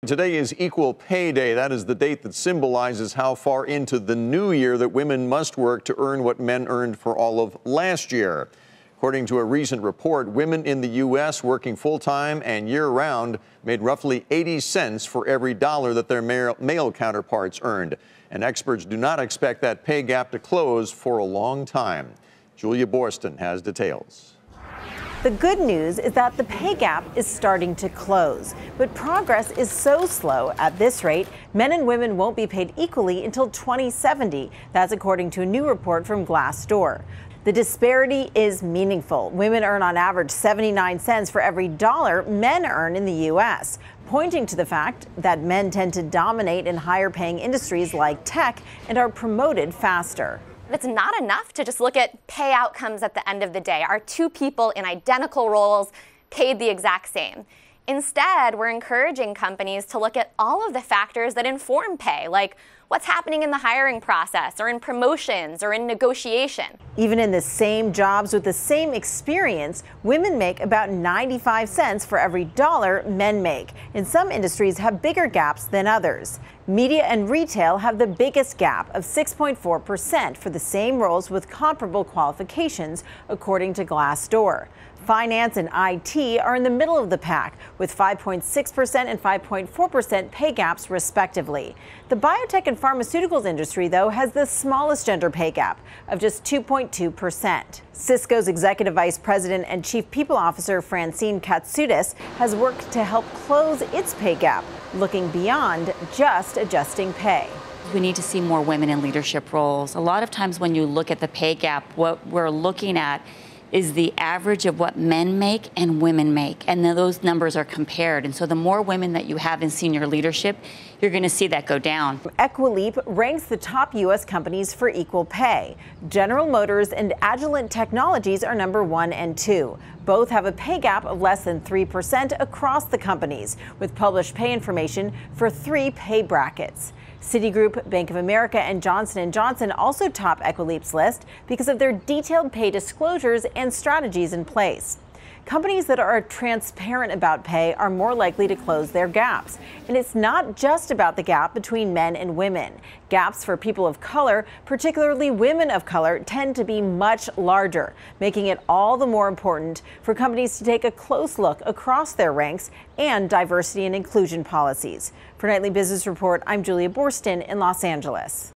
Today is Equal Pay Day. That is the date that symbolizes how far into the new year that women must work to earn what men earned for all of last year. According to a recent report, women in the U.S. working full-time and year-round made roughly 80 cents for every dollar that their male counterparts earned. And experts do not expect that pay gap to close for a long time. Julia Boorstin has details. The good news is that the pay gap is starting to close, but progress is so slow. At this rate, men and women won't be paid equally until 2070. That's according to a new report from Glassdoor. The disparity is meaningful. Women earn on average 79 cents for every dollar men earn in the U.S., pointing to the fact that men tend to dominate in higher paying industries like tech and are promoted faster. It's not enough to just look at pay outcomes at the end of the day. Are two people in identical roles paid the exact same? Instead, we're encouraging companies to look at all of the factors that inform pay, like what's happening in the hiring process or in promotions or in negotiation. Even in the same jobs with the same experience, women make about 95 cents for every dollar men make. And some industries have bigger gaps than others. Media and retail have the biggest gap of 6.4% for the same roles with comparable qualifications, according to Glassdoor. Finance and IT are in the middle of the pack, with 5.6% and 5.4% pay gaps, respectively. The biotech and pharmaceuticals industry, though, has the smallest gender pay gap of just 2.2%. Cisco's executive vice president and chief people officer, Francine Katsoudas, has worked to help close its pay gap, looking beyond just adjusting pay. We need to see more women in leadership roles. A lot of times when you look at the pay gap, what we're looking at is the average of what men make and women make, and then those numbers are compared. And so the more women that you have in senior leadership, you're going to see that go down. Equileap ranks the top U.S. companies for equal pay. General Motors and Agilent Technologies are number 1 and 2. Both have a pay gap of less than 3% across the companies, with published pay information for 3 pay brackets. Citigroup, Bank of America, and Johnson & Johnson also top Equileap's list because of their detailed pay disclosures and strategies in place. Companies that are transparent about pay are more likely to close their gaps. And it's not just about the gap between men and women. Gaps for people of color, particularly women of color, tend to be much larger, making it all the more important for companies to take a close look across their ranks and diversity and inclusion policies. For Nightly Business Report, I'm Julia Boorstin in Los Angeles.